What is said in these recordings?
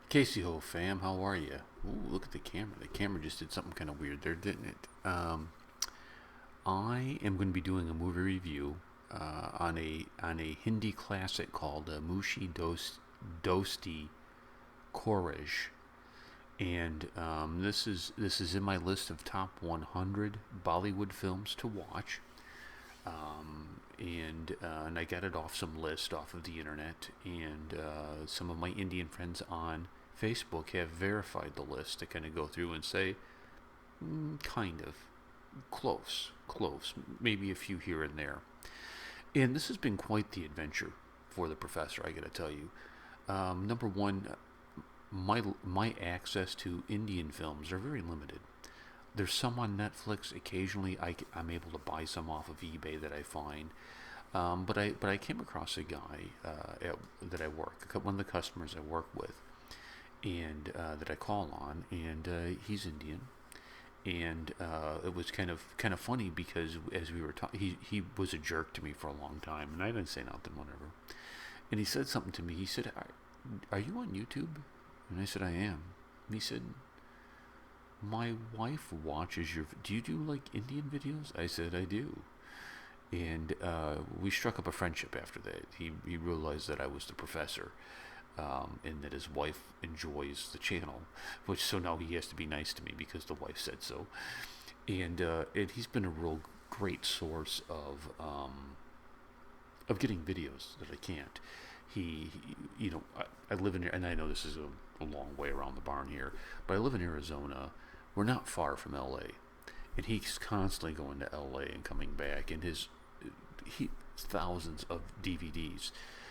Casey Ho fam, how are you? Ooh, look at the camera. The camera just did something kind of weird there, didn't it? I am going to be doing a movie review on a Hindi classic called Dosti Karoge, and this is in my list of top 100 Bollywood films to watch. And I got it off some list off of the internet, and some of my Indian friends on Facebook have verified the list to kind of go through and say, kind of, close, maybe a few here and there. And this has been quite the adventure for the professor, I got to tell you. Number one, my access to Indian films are very limited. There's some on Netflix. Occasionally, I'm able to buy some off of eBay that I find. But I came across a guy that I work, one of the customers I work with, and that I call on, and he's Indian, and it was kind of funny because as we were talking, he was a jerk to me for a long time, and I didn't say nothing, whatever. And he said something to me. He said, "Are you on YouTube?" And I said, "I am." And he said, "My wife watches your. Do you do like Indian videos?" I said, "I do." And we struck up a friendship after that. He realized that I was the professor, and that his wife enjoys the channel, which so now he has to be nice to me because the wife said so. And he's been a real great source of getting videos that I can't. I live in here, and I know this is a long way around the barn here, but I live in Arizona. We're not far from LA, and he's constantly going to LA and coming back, and he thousands of DVDs.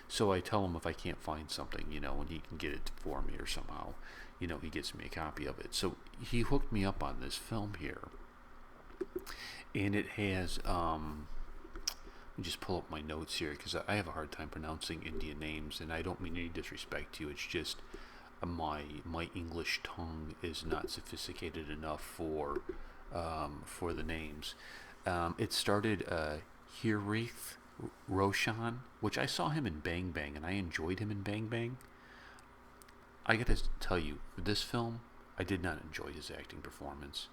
So I tell him if I can't find something, and he can get it for me or somehow, he gets me a copy of it. So he hooked me up on this film here, and it has. Let me just pull up my notes here because I have a hard time pronouncing Indian names, and I don't mean any disrespect to you. It's just my English tongue is not sophisticated enough for the names. It started Hirith Roshan, which I saw him in Bang Bang, and I enjoyed him in Bang Bang. I gotta tell you, for this film, I did not enjoy his acting performance.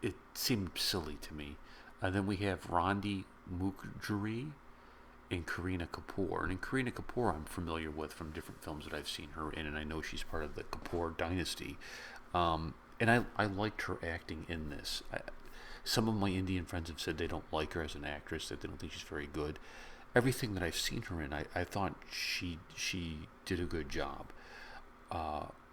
It seemed silly to me. And then we have Randi Mukherjee and Kareena Kapoor. And in Kareena Kapoor, I'm familiar with from different films that I've seen her in, and I know she's part of the Kapoor dynasty. And I liked her acting in this. Some of my Indian friends have said they don't like her as an actress, that they don't think she's very good. Everything that I've seen her in, I thought she did a good job.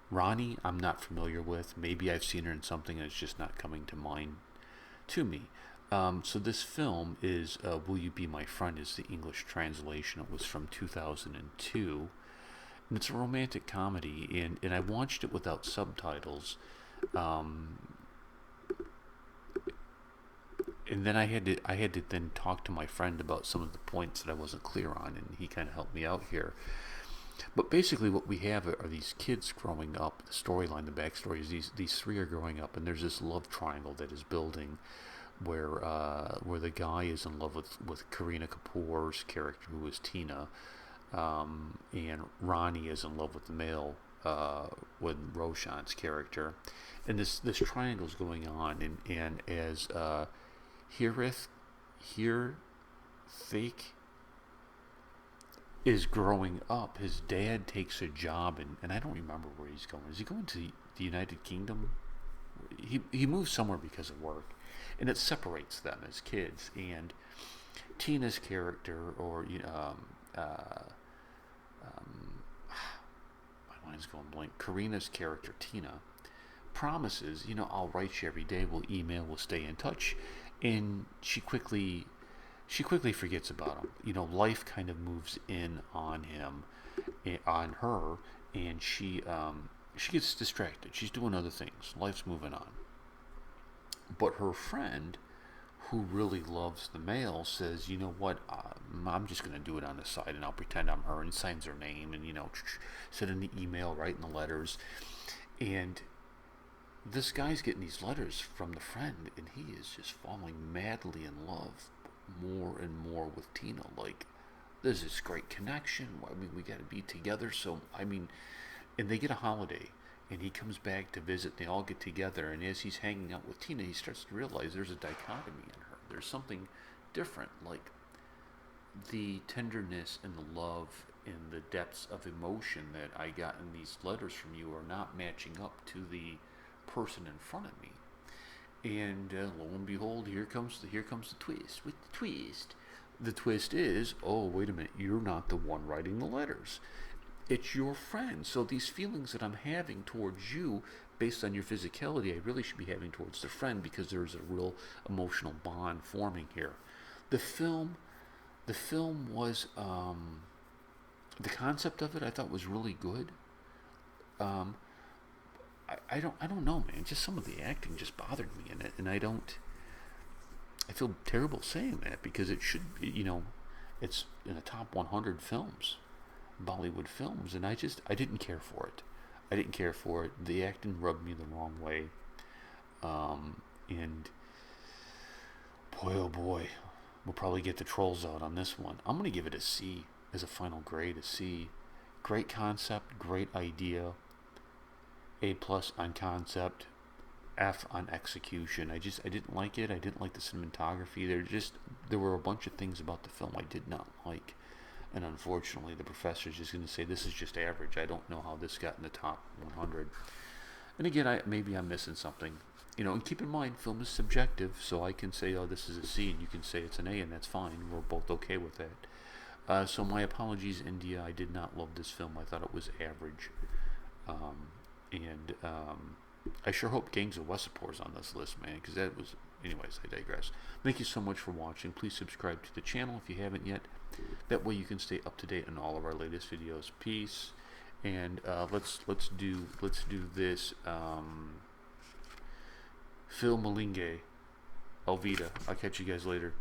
Ronnie, I'm not familiar with. Maybe I've seen her in something and it's just not coming to mind to me. So this film is "Will You Be My Friend" is the English translation. It was from 2002, and it's a romantic comedy. And I watched it without subtitles, um, and then I had to then talk to my friend about some of the points that I wasn't clear on, and he kind of helped me out here. But basically, what we have are these kids growing up. The storyline, the backstory is these three are growing up, and there's this love triangle that is building, where the guy is in love with Kareena Kapoor's character, who is Tina, and Ronnie is in love with the male, with Roshan's character, and this triangle is going on, and as Hirith here Fake is growing up, his dad takes a job, and I don't remember where he's going. Is he going to the United Kingdom? He moves somewhere because of work, and it separates them as kids. And Tina's character, or my mind's going blank. Karina's character, Tina, promises, I'll write you every day. We'll email. We'll stay in touch, and she quickly forgets about him. Life kind of moves in on him, on her, and she gets distracted. She's doing other things. Life's moving on. But her friend, who really loves the male, says, "You know what? I'm just going to do it on the side, and I'll pretend I'm her," and signs her name, and send in the email, writing the letters, and this guy's getting these letters from the friend, and he is just falling madly in love more and more with Tina. Like, there's this great connection. I mean, we got to be together. So, I mean, and they get a holiday, and he comes back to visit. They all get together, and as he's hanging out with Tina, he starts to realize there's a dichotomy in her. There's something different, like the tenderness and the love and the depths of emotion that I got in these letters from you are not matching up to the person in front of me. And lo and behold, here comes the twist. With the twist, the twist is, oh wait a minute, you're not the one writing the letters. It's your friend. So these feelings that I'm having towards you, based on your physicality, I really should be having towards the friend, because there's a real emotional bond forming here. The film was the concept of it I thought was really good. I don't know, man. Just some of the acting just bothered me in it, and I feel terrible saying that, because it should be, it's in the top 100 films, Bollywood films, and I didn't care for it. I didn't care for it. The acting rubbed me the wrong way, and boy, oh boy, we'll probably get the trolls out on this one. I'm gonna give it a C as a final grade. A C. Great concept, great idea. A+ on concept, F on execution. I didn't like it. I didn't like the cinematography. There were a bunch of things about the film I did not like, and unfortunately, the professor's just going to say this is just average. I don't know how this got in the top 100. And again, maybe I'm missing something. And keep in mind, film is subjective, so I can say, oh, this is a C, and you can say it's an A, and that's fine. We're both okay with that. So my apologies, India. I did not love this film. I thought it was average. And I sure hope Gangs of Wasseypur's on this list, man, because that was... Anyways, I digress. Thank you so much for watching. Please subscribe to the channel if you haven't yet. That way you can stay up to date on all of our latest videos. Peace. And let's do this. Phil Malinge. Alvida. I'll catch you guys later.